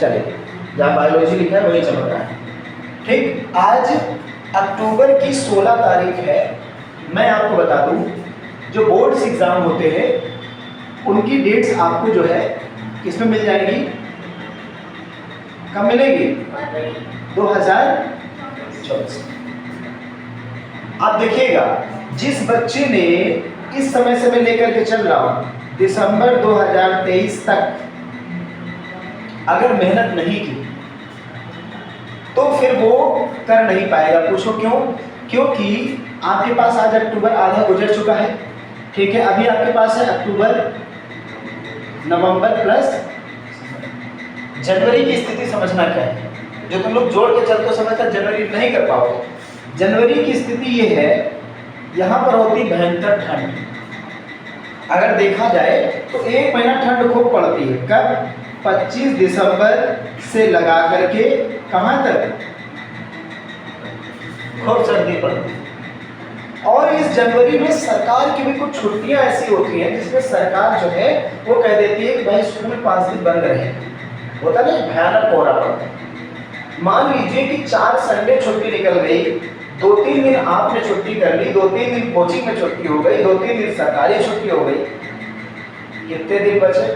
चलिए जहाँ बायोलॉजी लिखा है वही चल रहा है। ठीक, आज अक्टूबर की 16 तारीख है। मैं आपको बता दूं जो बोर्ड्स एग्जाम होते हैं उनकी डेट्स आपको जो है किसमें मिल जाएगी, कब मिलेगी, 2024। आप देखिएगा जिस बच्चे ने इस समय से मैं लेकर के चल रहा हूं दिसंबर 2023 तक अगर मेहनत नहीं की तो फिर वो कर नहीं पाएगा। पूछो क्यों? क्योंकि आपके पास आज अक्टूबर आधा गुजर चुका है। ठीक है, अभी आपके पास है अक्टूबर, नवंबर प्लस जनवरी की स्थिति समझना क्या है। जो तुम लोग जोड़ के चलते हो समझता जनवरी नहीं कर पाओगे। जनवरी की स्थिति ये है, यहाँ पर होती भयंकर ठंड। अगर देखा जाए तो एक महीना ठंड खूब पड़ती है। कब? 25 दिसंबर से लगा करके कहाँ तक खूब सर्दी पड़ती है। और इस जनवरी में सरकार की भी कुछ छुट्टियां ऐसी होती हैं जिसमें सरकार जो है वो कह देती है कि भाई स्कूल 5 दिन बंद रहे। होता नहीं, भयानक कोहरा पड़ता है। मान लीजिए कि 4 संडे छुट्टी निकल गई, 2-3 दिन आपने छुट्टी कर ली, 2-3 दिन कोचिंग में छुट्टी हो गई, 2-3 दिन सरकारी छुट्टी हो गई। कितने दिन बचे?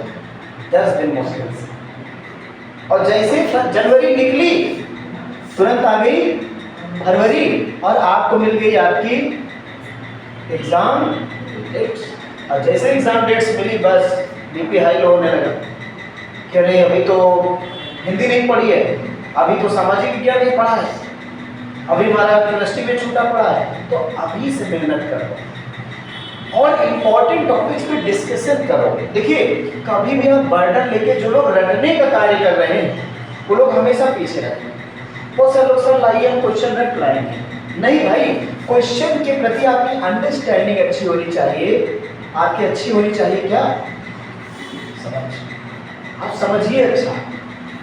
10 दिन मुश्किल से। और जैसे जनवरी निकली तुरंत आ गई फरवरी और आपको मिल गई आपकी एग्जाम डेट्स। और जैसे एग्जाम डेट्स मिली बस बीपी हाई होने लगा कि अरे अभी तो हिंदी नहीं पढ़ी है, अभी तो सामाजिक विज्ञान नहीं पढ़ा है, अभी हमारा केमिस्ट्री में छूटा पड़ा है। तो अभी से मेहनत करो और इम्पोर्टेंट टॉपिक्स पे डिस्कशन करो। देखिए कभी भी आप बर्डन लेके, जो लोग रटने का कार्य कर रहे हैं वो लोग हमेशा पीछे रहते हैं। बहुत सारे लोग सर लाइए हम क्वेश्चन रट लाएंगे। नहीं भाई, क्वेश्चन के प्रति आपकी अंडरस्टैंडिंग अच्छी होनी चाहिए। आपकी अच्छी होनी चाहिए क्या? समझ, आप समझिए अच्छा।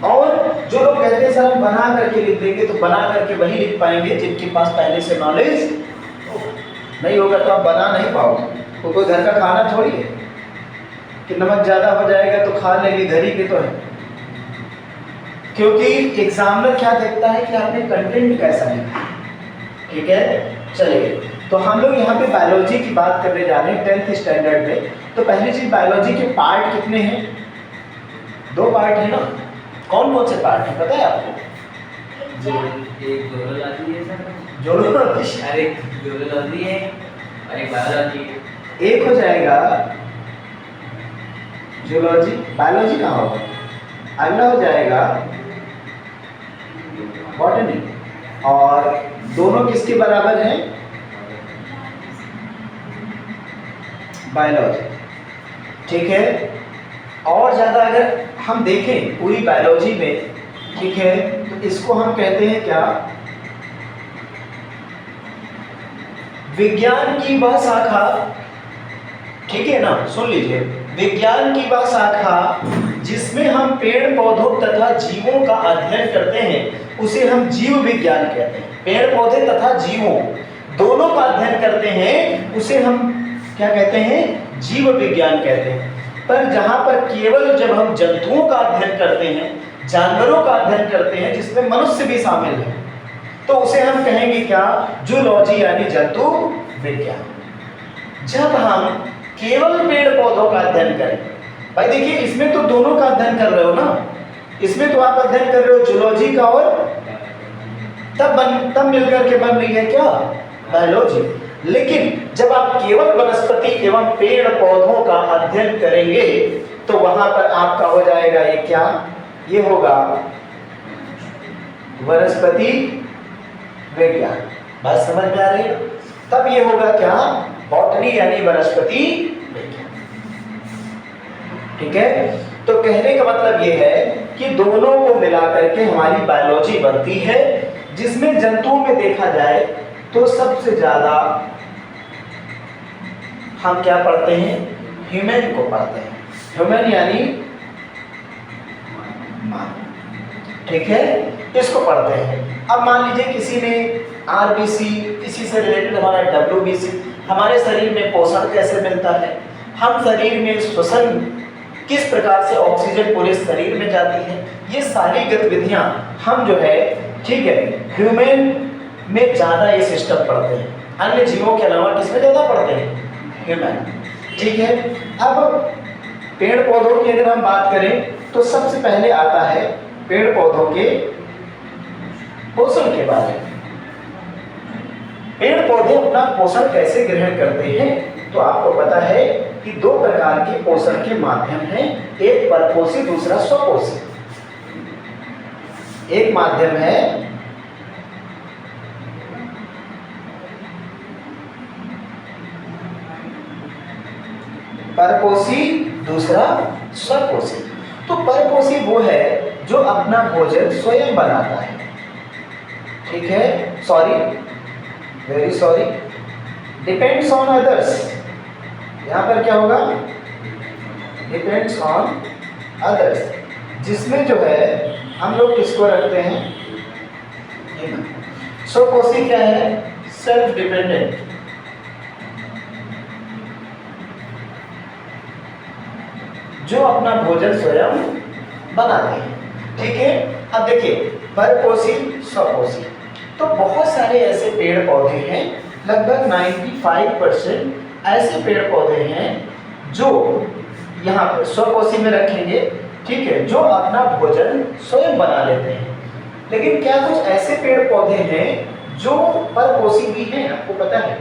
और जो लोग कहते हैं सर हम बना करके लिख देंगे, तो बना करके वही लिख पाएंगे जिनके पास पहले से नॉलेज नहीं होगा। तो आप बना नहीं पाओगे। तो कोई घर का खाना थोड़ी है कि नमक ज़्यादा हो जाएगा तो खा लेंगे, घर ही के तो है। क्योंकि एग्जामिनर क्या देखता है कि आपने कंटेंट कैसा लिखा। ठीक है, चलिए तो हम लोग यहाँ पे बायोलॉजी की बात करने जा रहे हैं 10th स्टैंडर्ड में। तो पहली चीज, बायोलॉजी के पार्ट कितने हैं? 2 पार्ट है ना। कौन कौन से पार्ट है पता है आपको? एक ज़ूलॉजी है सर, ज़ूलॉजी, अरे ज़ूलॉजी है और एक बायोलॉजी है। एक हो जाएगा ज़ूलॉजी, बायोलॉजी कहाँ होगा? अगला हो जाएगा बॉटनी। और दोनों किसके बराबर हैं? बायोलॉजी। ठीक है, और ज़्यादा अगर हम देखें पूरी बायोलॉजी में, ठीक है, तो इसको हम कहते हैं क्या? विज्ञान की वह शाखा, ठीक है ना, सुन लीजिए, विज्ञान की वह शाखा जिसमें हम पेड़ पौधों तथा जीवों का अध्ययन करते हैं उसे हम जीव विज्ञान कहते हैं। पेड़ पौधे तथा जीवों दोनों का अध्ययन करते हैं उसे हम क्या कहते हैं? जीव विज्ञान कहते हैं। पर जहाँ पर केवल जब हम जंतुओं का अध्ययन करते हैं, जानवरों का अध्ययन करते हैं जिसमें मनुष्य भी शामिल है, तो उसे हम कहेंगे क्या? जूलॉजी यानी जंतु विज्ञान। जब हम केवल पेड़ पौधों का अध्ययन करें, भाई देखिए इसमें तो दोनों का अध्ययन कर रहे हो ना, इसमें तो आप अध्ययन कर रहे हो जूलॉजी का और तब मिलकर के बन रही है क्या? बायोलॉजी। लेकिन जब आप केवल वनस्पति एवं पेड़ पौधों का अध्ययन करेंगे तो वहां पर आपका हो जाएगा ये क्या? ये होगा वनस्पति विज्ञान। बात समझ में आ रही है? तब ये होगा क्या? बॉटनी यानी वनस्पति विज्ञान। ठीक है, तो कहने का मतलब ये है कि दोनों को मिलाकर के हमारी बायोलॉजी बनती है, जिसमें जंतुओं में देखा जाए तो सबसे ज्यादा हम क्या पढ़ते हैं? ह्यूमन को पढ़ते हैं। ह्यूमन यानी ठीक है, इसको पढ़ते हैं। अब मान लीजिए किसी ने आरबीसी, किसी से रिलेटेड हमारा डब्ल्यूबीसी, हमारे शरीर में पोषण कैसे मिलता है, हम शरीर में श्वसन किस प्रकार से ऑक्सीजन पूरे शरीर में जाती है, ये सारी गतिविधियां हम जो है, ठीक है, ह्यूमन में ज़्यादा ये सिस्टम पढ़ते हैं, अन्य जीवों के अलावा किसमें ज़्यादा पढ़ते हैं, ह्यूमन। ठीक है, अब पेड़ पौधों की अगर हम बात करें तो सबसे पहले आता है पेड़ पौधों के पोषण के बारे में। पेड़ पौधे अपना पोषण कैसे ग्रहण करते हैं, तो आपको पता है कि दो प्रकार के पोषण के माध्यम हैं, एक परपोषी दूसरा स्वपोषी। एक माध्यम है परपोषी, दूसरा स्वपोषी। तो परपोषी वो है जो अपना भोजन स्वयं बनाता है, ठीक है, sorry, very sorry, depends on others. यहां पर क्या होगा, डिपेंड्स ऑन अदर्स, जिसमें जो है हम लोग किसको रखते हैं, स्वपोषी क्या है, सेल्फ डिपेंडेंट, जो अपना भोजन स्वयं बनाते हैं। ठीक है, अब देखिए परपोषी स्वपोषी, तो बहुत सारे ऐसे पेड़ पौधे हैं, लगभग 95% ऐसे पेड़ पौधे हैं जो यहाँ पर स्वपोषी में रखेंगे, ठीक है, जो अपना भोजन स्वयं बना लेते हैं। लेकिन क्या कुछ ऐसे पेड़ पौधे हैं जो परपोषी भी हैं, आपको पता है?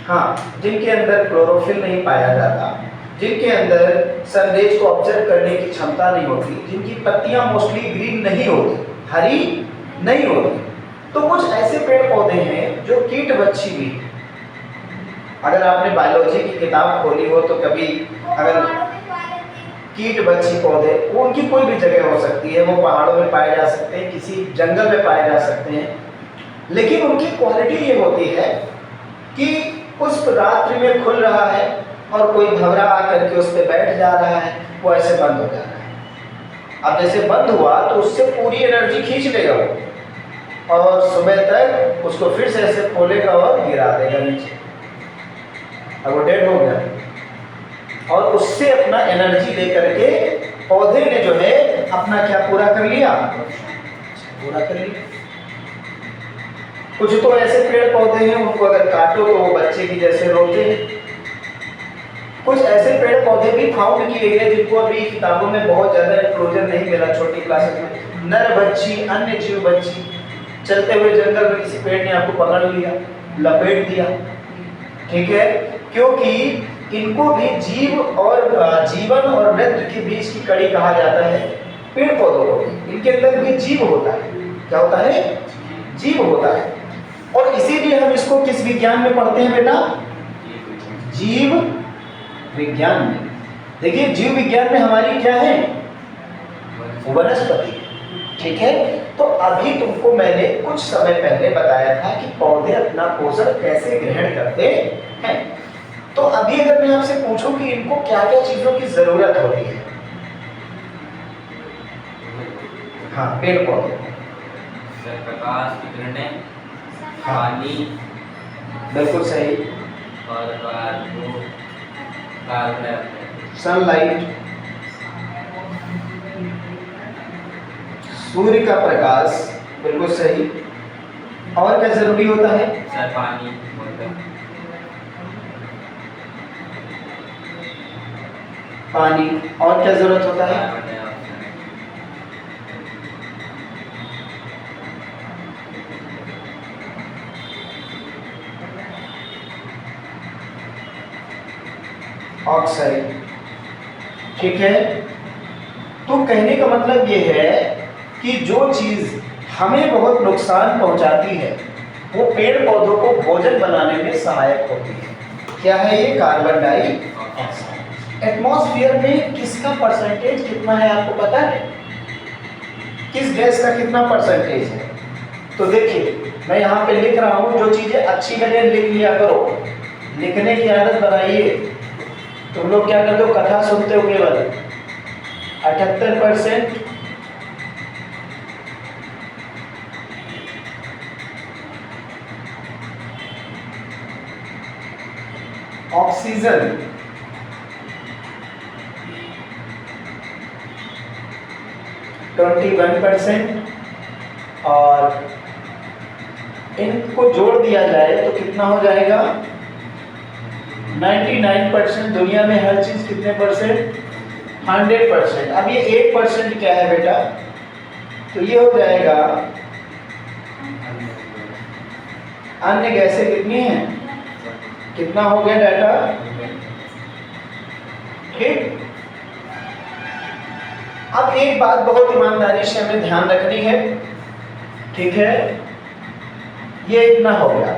हाँ, जिनके अंदर क्लोरोफिल नहीं पाया जाता, जिनके अंदर सनरेज को ऑब्जर्व करने की क्षमता नहीं होती, जिनकी पत्तियां मोस्टली ग्रीन नहीं होती, हरी नहीं होती, तो कुछ ऐसे पेड़ पौधे हैं जो कीट बच्ची भी। अगर आपने बायोलॉजी की किताब खोली हो तो कभी अगर कीट बच्ची पौधे, वो उनकी कोई भी जगह हो सकती है, वो पहाड़ों में पाए जा सकते हैं, किसी जंगल में पाए जा सकते हैं, लेकिन उनकी क्वालिटी ये होती है कि पुष्प रात्रि में खुल रहा है और कोई भंवरा आकर के उस पर बैठ जा रहा है, वो ऐसे बंद हो जा रहा है। अब जैसे बंद हुआ तो उससे पूरी एनर्जी खींच लेगा वो, और सुबह तक उसको फिर से ऐसे खोलेगा और गिरा देगा नीचे, अब वो डेड हो गया। और उससे अपना एनर्जी लेकर के पौधे ने जो है अपना क्या पूरा कर लिया, पूरा कर लिया। कुछ तो ऐसे पेड़ पौधे हैं उनको अगर काटो तो वो बच्चे की जैसे रोते हैं। कुछ ऐसे पेड़ पौधे भी फाउंड किए गए जिनको अभी किताबों में बहुत ज़्यादा एक्सप्लोजर नहीं मिला, छोटी क्लासेस में, नर बच्ची, अन्य जीव बच्ची, चलते हुए जंगल में किसी पेड़ ने आपको पकड़ लिया, लपेट दिया, ठीक है, क्योंकि इनको भी जीव और जीवन और मृत्यु के बीच की कड़ी कहा जाता है। पेड़ पौधों को इनके अंदर भी जीव होता है, क्या होता है, जीव होता है, और इसीलिए हम इसको किस विज्ञान में पढ़ते हैं बेटा, जीव विज्ञान में। देखिए जीव विज्ञान में हमारी क्या है, वनस्पति, ठीक है। तो अभी तुमको मैंने कुछ समय पहले बताया था कि पौधे अपना पोषण कैसे ग्रहण करते हैं। तो अभी अगर मैं आपसे पूछूं कि इनको क्या क्या चीजों की जरूरत होती है, हाँ पेड़ पौधे, प्रकाश की किरणें, हाँ पानी, बिल्कुल सही, और कार्बन डाइऑक्साइड, सनलाइट, सूर्य का प्रकाश, बिल्कुल सही। और क्या जरूरी होता है, सर पानी, पानी, और क्या जरूरत होता है, कार्बन डाइऑक्साइड, ऑक्साइड, ठीक है। तो कहने का मतलब ये है कि जो चीज हमें बहुत नुकसान पहुंचाती है वो पेड़ पौधों को भोजन बनाने में सहायक होती है। क्या है ये, कार्बन डाइऑक्साइड। एटमॉस्फेयर में किसका परसेंटेज कितना है आपको पता है, किस गैस का कितना परसेंटेज है? तो देखिए मैं यहाँ पे लिख रहा हूँ, जो चीजें अच्छी लगे लिख लिया करो, लिखने की आदत बनाइए। तुम लोग क्या करते हो, कथा सुनते हो केवल, 78% ऑक्सीजन, 21%, और इनको जोड़ दिया जाए तो कितना हो जाएगा 99%। दुनिया में हर चीज कितने परसेंट 100%। अब ये 1% क्या है बेटा, तो ये हो जाएगा अन्य गैसें कितनी हैं, कितना हो गया डाटा, ठीक। अब एक बात बहुत ईमानदारी से हमें ध्यान रखनी है, ठीक है, ये इतना हो गया।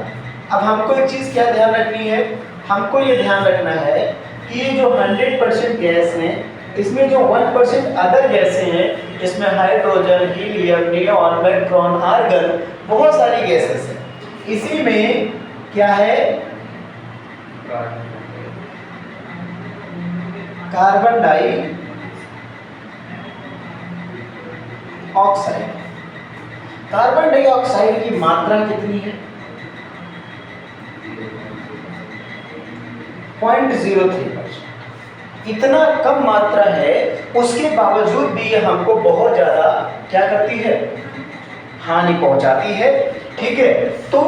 अब हमको एक चीज क्या ध्यान रखनी है, हमको ये ध्यान रखना है कि ये जो 100% गैस है, इसमें जो 1% अदर गैसें हैं, इसमें hydrogen, helium, neon, electron, argon, बहुत सारी गैसेस हैं। इसी में क्या है, carbon dioxide. Carbon dioxide की मात्रा कितनी है 0.03%। इतना कम मात्रा है, उसके बावजूद भी ये हमको बहुत ज्यादा क्या करती है, हानि पहुंचाती है, ठीक है। तो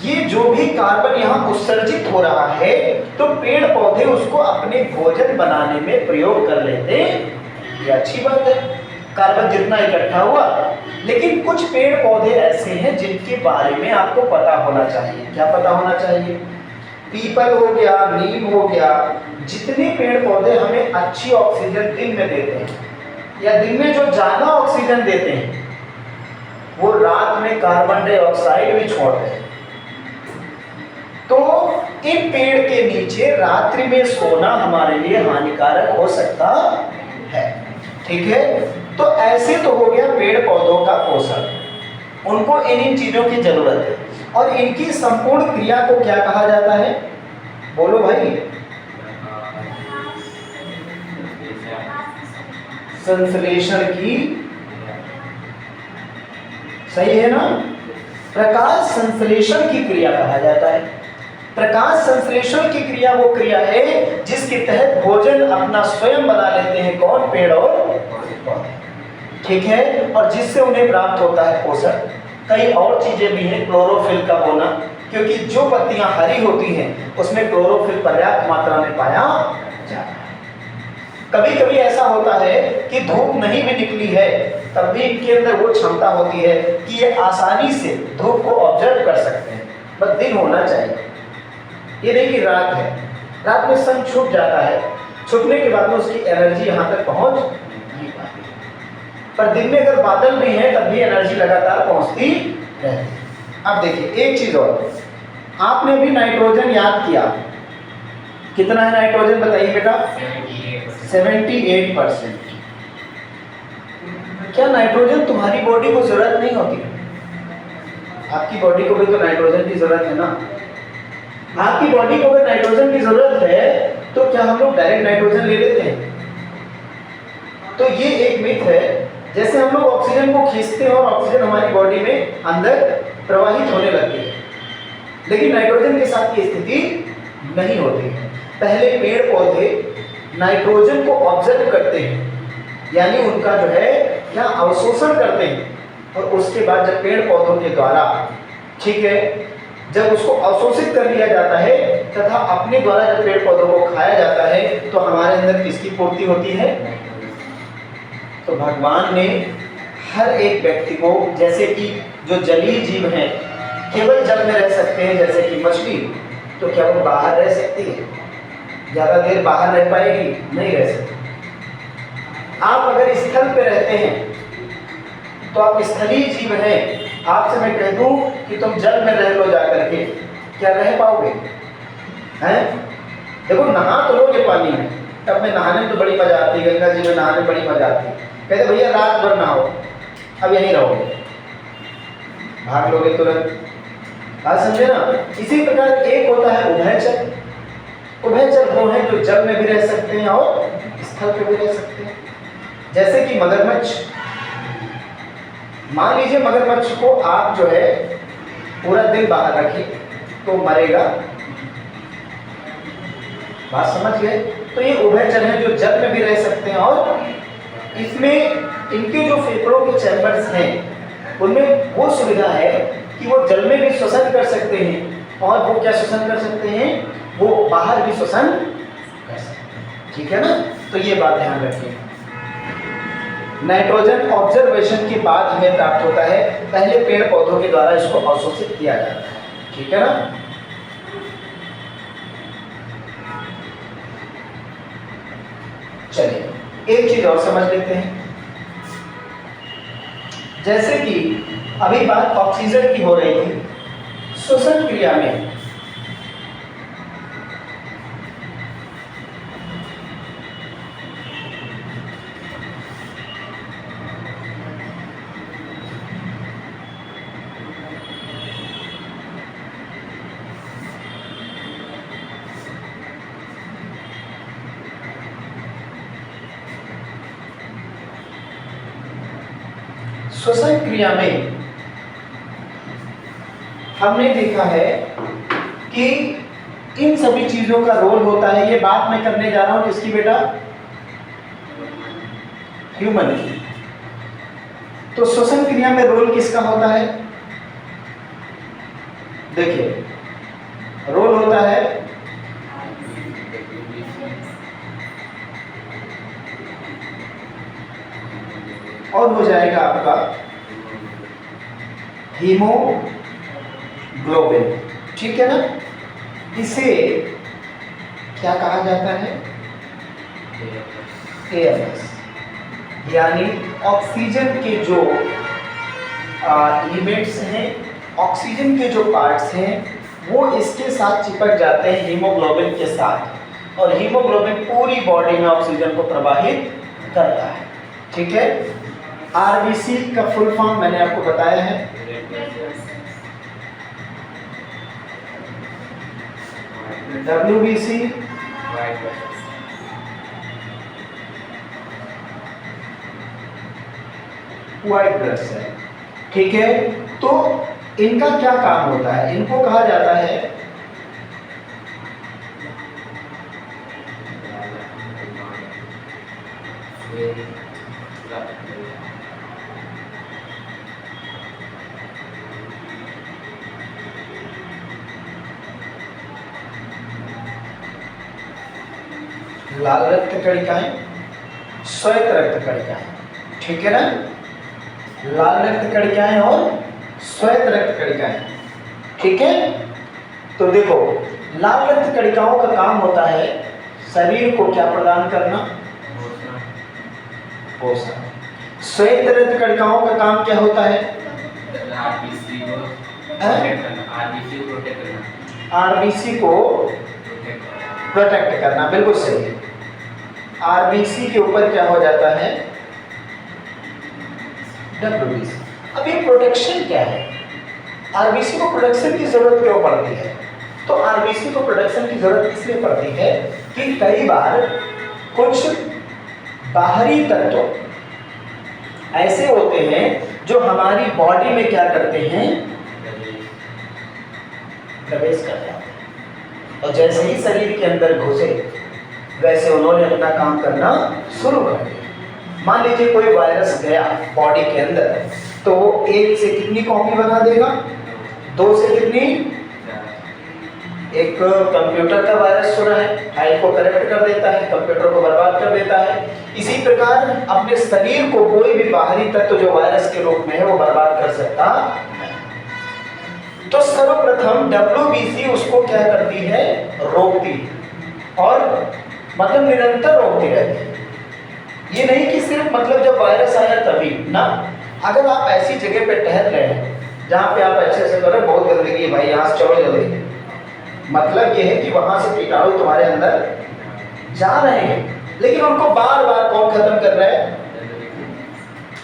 ये जो भी कार्बन यहाँ उत्सर्जित हो रहा है, तो पेड़ पौधे उसको अपने भोजन बनाने में प्रयोग कर लेते हैं, ये अच्छी बात है, कार्बन जितना इकट्ठा हुआ। लेकिन कुछ पेड़ पौधे ऐसे हैं जिनके बारे में आपको पता होना चाहिए। क्या पता होना चाहिए, पीपल हो गया, नीम हो गया, जितने पेड़ पौधे हमें अच्छी ऑक्सीजन दिन में देते हैं, या दिन में जो ज्यादा ऑक्सीजन देते हैं, वो रात में कार्बन डाइऑक्साइड भी छोड़ते हैं। तो इन पेड़ के नीचे रात्रि में सोना हमारे लिए हानिकारक हो सकता है, ठीक है। तो ऐसे तो हो गया पेड़ पौधों का पोषण, उनको इन चीजों की जरूरत है, और इनकी संपूर्ण क्रिया को क्या कहा जाता है, बोलो भाई, संश्लेषण की, सही है ना, प्रकाश संश्लेषण की क्रिया कहा जाता है। प्रकाश संश्लेषण की क्रिया वो क्रिया है जिसके तहत भोजन अपना स्वयं बना लेते हैं, कौन, पेड़ और पौधे, ठीक है, और जिससे उन्हें प्राप्त होता है पोषण। कई और चीजें भी हैं, क्लोरोफिल का होना, क्योंकि जो पत्तियां हरी होती हैं उसमें क्लोरोफिल पर्याप्त मात्रा में पाया जाता है। कभी कभी ऐसा होता है कि धूप नहीं भी निकली है, तब भी इनके अंदर वो क्षमता होती है कि ये आसानी से धूप को ऑब्जर्व कर सकते हैं, बस दिन होना चाहिए। ये नहीं कि रात है, रात में सन छुप जाता है, छुपने के बाद में उसकी एनर्जी यहाँ तक पहुँच नहीं पाती, पर दिन में अगर बादल भी हैं तब भी एनर्जी लगातार पहुँचती रहती। अब देखिए एक चीज़ और, आपने भी नाइट्रोजन याद किया, कितना है नाइट्रोजन बताइए बेटा, 78%। क्या नाइट्रोजन तुम्हारी बॉडी को जरूरत नहीं होती, आपकी बॉडी को भी तो नाइट्रोजन की जरूरत है ना। आपकी बॉडी को अगर नाइट्रोजन की जरूरत है तो क्या हम लोग डायरेक्ट नाइट्रोजन ले लेते हैं? तो ये एक मिथ है, जैसे हम लोग ऑक्सीजन को खींचते हैं और ऑक्सीजन हमारी बॉडी में अंदर प्रवाहित होने लगती है, लेकिन नाइट्रोजन के साथ ये स्थिति नहीं होती है। पहले पेड़ पौधे नाइट्रोजन को ऑब्जर्व करते हैं, यानी उनका जो है क्या अवशोषण करते हैं, और उसके बाद जब पेड़ पौधों के द्वारा, ठीक है, जब उसको अवशोषित कर लिया जाता है तथा अपने द्वारा जब पेड़ पौधों को खाया जाता है तो हमारे अंदर किसकी पूर्ति होती है? तो भगवान ने हर एक व्यक्ति को, जैसे कि जो जलीय जीव हैं केवल जल में रह सकते हैं, जैसे कि मछली, तो क्या वो बाहर रह सकती है? ज़्यादा देर बाहर रह पाएगी? नहीं रह सकती। आप अगर स्थल पे रहते हैं तो आप स्थलीय जीव हैं, आपसे मैं कह दूं कि तुम जल में रह लो जाकर के, क्या रह पाओगे? हैं? देखो नहा तो लोगे पानी में, तब में नहाने में तो बड़ी मजा आती है, गंगा जी में नहाने में बड़ी मजा आती है। कहते भैया रात भर नहाओ, अब यहीं रहोगे, भाग लोगे तुरंत, बात समझे ना। इसी प्रकार एक होता है उभयचर। उभयचर वो हैं जो जल में भी रह सकते हैं और स्थल पे भी रह सकते हैं, जैसे कि मगरमच्छ। मान लीजिए मगरमच्छ को आप जो है पूरा दिन बाहर रखिए तो मरेगा, बात समझ गए? तो ये उभयचर हैं जो जल में भी रह सकते हैं और इसमें इनके जो फेफड़ों के चैम्बर्स हैं उनमें वो सुविधा है कि वो जल में भी श्वसन कर सकते हैं और वो क्या श्वसन कर सकते हैं, वो बाहर भी श्वसन कर सकते हैं। ठीक है ना, तो ये बात ध्यान रखिए। नाइट्रोजन ऑब्जर्वेशन के बाद हमें प्राप्त होता है, पहले पेड़ पौधों के द्वारा इसको अवशोषित किया जाता है। ठीक है ना, चलिए एक चीज और समझ लेते हैं। जैसे कि अभी बात ऑक्सीजन की हो रही थी, श्वसन क्रिया में श्वसन क्रिया में हमने देखा है कि इन सभी चीजों का रोल होता है। ये बात मैं करने जा रहा हूं किसकी बेटा, ह्यूमन की। तो श्वसन क्रिया में रोल किसका होता है, देखिए रोल होता है और हो जाएगा आपका हीमोग्लोबिन। ठीक है ना, इसे क्या कहा जाता है, AFS, यानी ऑक्सीजन के जो एलिमेंट्स हैं, ऑक्सीजन के जो पार्ट्स हैं वो इसके साथ चिपक जाते हैं हीमोग्लोबिन के साथ, और हीमोग्लोबिन पूरी बॉडी में ऑक्सीजन को प्रवाहित करता है। ठीक है, RBC का फुल फॉर्म मैंने आपको बताया है, WBC व्हाइट ब्लड सेल। ठीक है, तो इनका क्या काम होता है, इनको कहा जाता है लाल रक्त कणिकाएं, श्वेत रक्त कणिकाएं। ठीक है ना, लाल रक्त कणिकाएं और श्वेत रक्त कणिकाएं। ठीक है, तो देखो लाल रक्त कणिकाओं का काम होता है शरीर को क्या प्रदान करना, पोषण। श्वेत रक्त कणिकाओं का काम क्या होता है, RBC को प्रोटेक्ट करना। बिल्कुल सही। RBC के ऊपर क्या हो जाता है, WBC। अब ये प्रोटेक्शन क्या है, RBC को प्रोटेक्शन की जरूरत क्यों पड़ती है, तो RBC को प्रोटेक्शन की जरूरत इसलिए पड़ती है कि कई बार कुछ बाहरी तत्व ऐसे होते हैं जो हमारी बॉडी में क्या करते हैं, प्रवेश कर जाते हैं, और जैसे ही शरीर के अंदर घुसे वैसे उन्होंने अपना काम करना शुरू कर दिया। मान लीजिए कोई वायरस गया बॉडी के अंदर, तो वो 1 से कितनी कॉपी बना देगा, 2 से कितनी, एक कंप्यूटर का वायरस हो रहा है, फाइल को करेक्ट कर देता है, कंप्यूटर को बर्बाद कर देता है। इसी प्रकार अपने शरीर को कोई भी बाहरी तत्व जो वायरस के रूप में है वो बर्बाद कर सकता नहीं। तो सर्वप्रथम WBC उसको क्या करती है, रोकती, और मतलब निरंतर रोकती रहती है। ये नहीं कि सिर्फ मतलब जब वायरस आया तभी ना, अगर आप ऐसी जगह पे टहल रहे हैं जहाँ पे आप ऐसे ऐसे कर रहे हैं, बहुत गंदगी है भाई, यहाँ से चलो जल्दी, मतलब ये है कि वहां से कीटाणु तुम्हारे अंदर जा रहे हैं, लेकिन उनको बार बार कौन खत्म कर रहा है,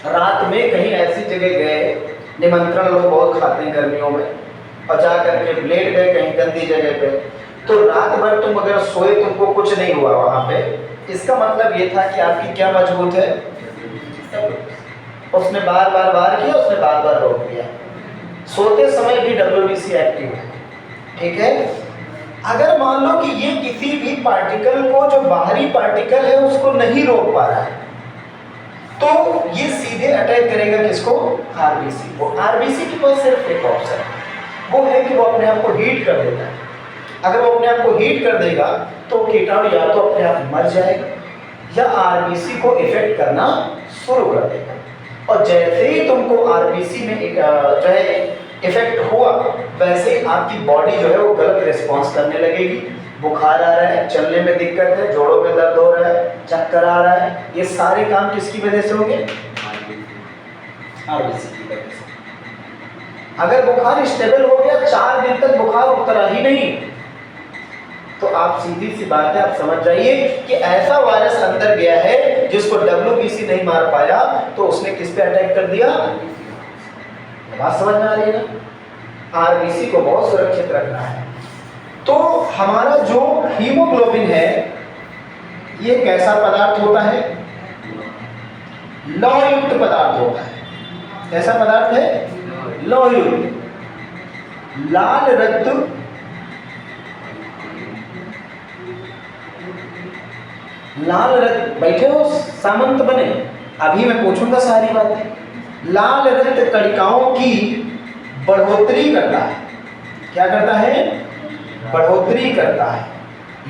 रात में कहीं ऐसी जगह गए, निमंत्रण लोग बहुत खाते हैं गर्मियों में, और जा करके लेट गए कहीं गंदी जगह पे, तो रात भर तुम अगर सोए तुमको कुछ नहीं हुआ वहां पे, इसका मतलब ये था कि आपकी क्या मजबूत है, उसने बार बार किया, उसने बार बार रोक दिया। सोते समय भी WBC एक्टिव है। ठीक है, अगर मान लो कि ये किसी भी पार्टिकल को, जो बाहरी पार्टिकल है उसको नहीं रोक पा रहा है, तो ये सीधे अटैक करेगा किसको? आरबीसी को। आरबीसी के पास सिर्फ एक ऑप्शन है, वो है कि वो अपने आप को हीट कर देता है। अगर वो अपने आप को हीट कर देगा तो कीटाणु या तो अपने आप मर जाएगा या आरबीसी को इफेक्ट करना शुरू कर देगा। और जैसे ही तुमको आरबीसी में जो है इफेक्ट हुआ, वैसे ही आपकी बॉडी जो है वो गलत रिस्पॉन्स करने लगेगी। बुखार आ रहा है, चलने में दिक्कत है, जोड़ों में दर्द हो रहा है, चक्कर आ रहा है, ये सारे काम किसकी वजह से होंगे? आरबीसी की वजह से। अगर बुखार स्टेबल हो गया, 4 दिन तक बुखार उतरा ही नहीं, तो आप सीधी सी बात है, आप समझ जाइए कि ऐसा वायरस अंदर गया है जिसको डब्ल्यूबीसी नहीं मार पाया, तो उसने किस पे अटैक कर दिया? बात समझ में आ रही है ना? आरबीसी को बहुत सुरक्षित रखना है। तो हमारा जो हीमोग्लोबिन है, ये कैसा पदार्थ होता है? लौहयुक्त पदार्थ होता है। कैसा पदार्थ है? लौहयुक्त। लाल रक्त बैठे हो सामंत बने, अभी मैं पूछूंगा सारी बातें। लाल रक्त कणिकाओं की बढ़ोतरी करता है। क्या करता है? बढ़ोतरी करता है।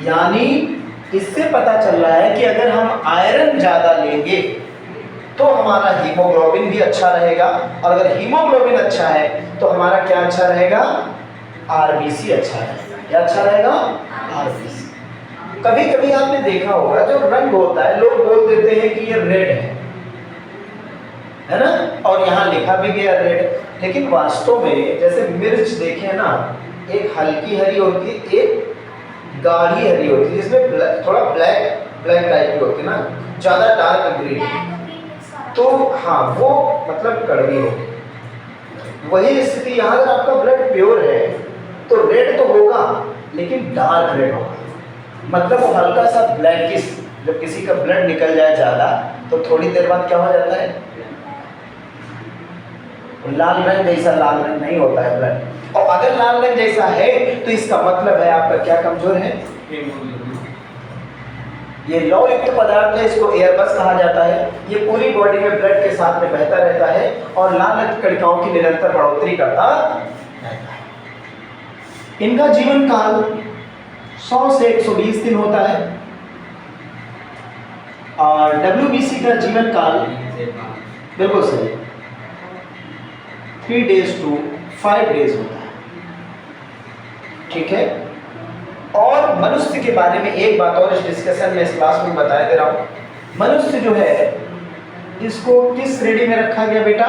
यानी इससे पता चल रहा है कि अगर हम आयरन ज़्यादा लेंगे तो हमारा हीमोग्लोबिन भी अच्छा रहेगा, और अगर हीमोग्लोबिन अच्छा है तो हमारा क्या अच्छा रहेगा? आरबीसी अच्छा रहेगा। क्या अच्छा रहेगा? आरबीसी। कभी कभी आपने देखा होगा जो रंग होता है, लोग बोल देते हैं कि ये रेड है ना, और यहाँ लिखा भी गया रेड, लेकिन वास्तव में जैसे मिर्च देखें ना, एक हल्की हरी होती है, एक गाढ़ी हरी होती है, जिसमें थोड़ा ब्लैक टाइप की होती है ना, ज़्यादा डार्क ग्रीन, तो हाँ वो मतलब कड़वी होगी। वही स्थिति यहाँ, अगर आपका ब्लड प्योर है तो रेड तो होगा लेकिन डार्क रेड होगा, मतलब वो हल्का सा ब्लैकिश। जब किसी का ब्लड निकल जाए ज़्यादा तो थोड़ी देर बाद क्या हो जाता है? लाल रंग जैसा लाल रंग नहीं होता है ब्लड। और अगर लाल रंग जैसा है तो इसका मतलब है आपका क्या कमजोर है? ये लौहयुक्त पदार्थ है, इसको एयरबस कहा जाता है। ये पूरी बॉडी में ब्लड के साथ में बहता रहता है और लाल रक्त कणिकाओं की निरंतर बढ़ोतरी करता रहता है। इनका जीवन काल 100 से 120 दिन होता है, और डब्ल्यूबीसी का जीवन काल बिल्कुल सही 3 days to 5 days होता है। ठीक है। और मनुष्य के बारे में एक बात और इस डिस्कशन में, इस क्लास में बता दे रहा हूँ। मनुष्य जो है इसको किस श्रेणी में रखा गया बेटा?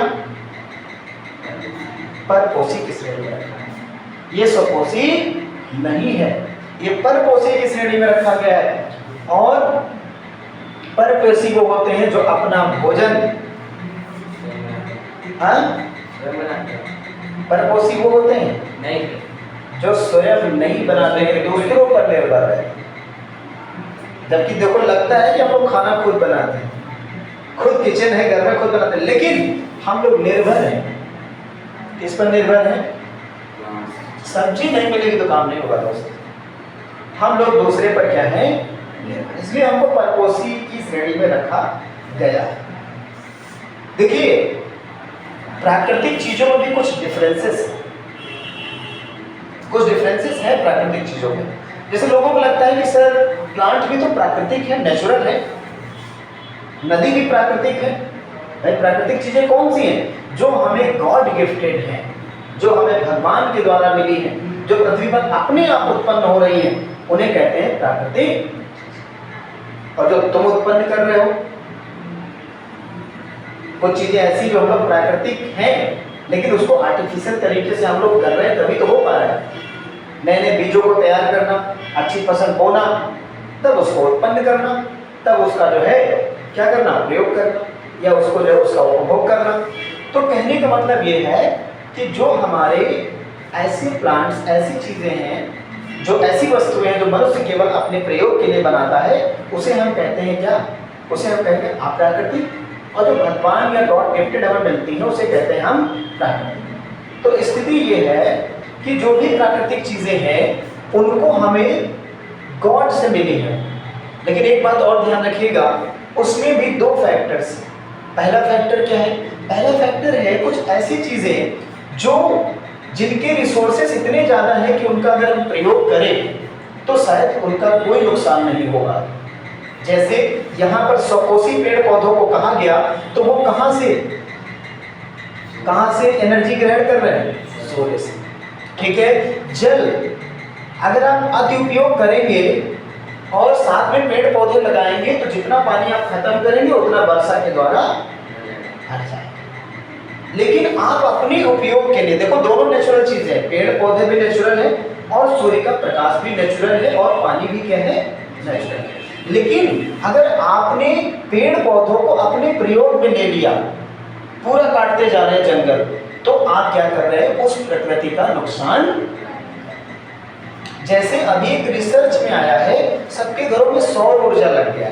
परपोषी की श्रेणी में रखा है। ये स्वपोषी नहीं है, ये परपोषी की श्रेणी में रखा गया है। और परपोषी वो होते हैं जो अपना भोजन, परपोषी वो होते हैं नहीं जो स्वयं नहीं बनाते हैं, दूसरों पर निर्भर है। जबकि देखो लगता है कि हम लोग खाना खुद बनाते हैं, खुद किचन है घर में खुद बनाते हैं, लेकिन हम लोग निर्भर हैं। किस पर निर्भर हैं? सब्जी नहीं मिलेगी तो काम नहीं होगा दोस्तों। हम लोग दूसरे पर क्या है? निर्भर। इसलिए हमको परपोषी की श्रेणी में रखा गया है। देखिए प्राकृतिक चीजों में भी कुछ डिफरेंसेस है प्राकृतिक चीजों में। जैसे लोगों को लगता है कि सर प्लांट भी तो प्राकृतिक है, नेचुरल है, नदी भी प्राकृतिक है। भाई प्राकृतिक चीजें कौन सी हैं? जो हमें गॉड गिफ्टेड हैं, जो हमें भगवान के द्वारा मिली हैं, जो पृथ्वी पर अपने आप उत्पन्न हो रही हैं, उन्हें कहते हैं प्राकृतिक। और जो तुम उत्पन्न कर रहे हो, कुछ चीजें ऐसी जो हम लोग प्राकृतिक हैं लेकिन उसको आर्टिफिशियल तरीके से हम लोग कर रहे हैं, तभी तो हो पा रहा है। नए नए बीजों को तैयार करना, अच्छी फसल बोना, तब उसको उत्पन्न करना, तब उसका जो है क्या करना? प्रयोग करना, या उसको जो है उसका उपभोग करना। तो कहने का मतलब ये है कि जो हमारे ऐसे प्लांट्स, ऐसी चीज़ें हैं, जो ऐसी वस्तुएं हैं जो मनुष्य केवल अपने प्रयोग के लिए बनाता है, उसे हम कहते हैं क्या? उसे हम कहते हैं अप्राकृतिक। और जो भगवान या गॉड गिफ्टेड हमें मिलती है उसे कहते हैं हम प्राकृतिक। तो स्थिति ये है कि जो भी प्राकृतिक चीज़ें हैं उनको हमें गॉड से मिली है। लेकिन एक बात और ध्यान रखिएगा, उसमें भी 2 फैक्टर्स हैं। पहला फैक्टर क्या है? पहला फैक्टर है कुछ ऐसी चीजें जो जिनके रिसोर्सेस इतने ज़्यादा हैं कि उनका अगर हम प्रयोग करें तो शायद उनका कोई नुकसान नहीं होगा। जैसे यहाँ पर सपोसी पेड़ पौधों को कहा गया तो वो कहाँ से एनर्जी ग्रहण कर रहे हैं? सूर्य से। ठीक है, जल अगर आप अति उपयोग करेंगे और साथ में पेड़ पौधे लगाएंगे तो जितना पानी आप खत्म करेंगे उतना वर्षा के द्वारा हट जाएगा। लेकिन आप अपने उपयोग के लिए देखो, दोनों नेचुरल चीज है, पेड़ पौधे भी नेचुरल है और सूर्य का प्रकाश भी नेचुरल है और पानी भी क्या है? नेचुरल है। लेकिन अगर आपने पेड़ पौधों को अपने प्रयोग में ले लिया, पूरा काटते जा रहे हैं जंगल, तो आप क्या कर रहे हैं? उस प्रकृति का नुकसान। जैसे अभी एक रिसर्च में आया है, सबके घरों में सौर ऊर्जा लग गया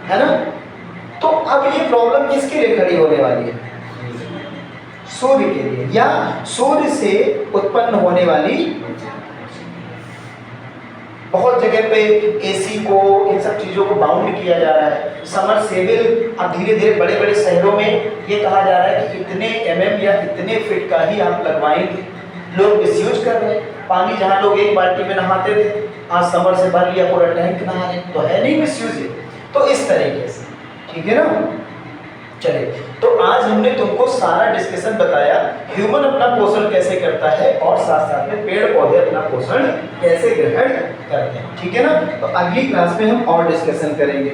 है ना? तो अब ये प्रॉब्लम किसके लिए खड़ी होने वाली है? सूर्य के लिए, या सूर्य से उत्पन्न होने वाली। बहुत जगह पे एसी को, इन सब चीजों को बाउंड किया जा रहा है। समरसेबल अब धीरे धीरे बड़े बड़े शहरों में ये कहा जा रहा है कि इतने एमएम या इतने फीट का ही आप लगवाएंगे। लोग मिसयूज कर रहे हैं। पानी जहाँ लोग एक बाल्टी में नहाते थे, आज समर से भर लिया, पूरा टैंक नहा रहे, तो है नहीं मिसयूज। तो इस तरीके से, ठीक है ना? चलिए, तो आज हमने तुमको सारा डिस्कशन बताया, ह्यूमन अपना पोषण कैसे करता है और साथ साथ में पेड़ पौधे अपना पोषण कैसे ग्रहण करते हैं। ठीक है ना? तो अगली क्लास में हम और डिस्कशन करेंगे।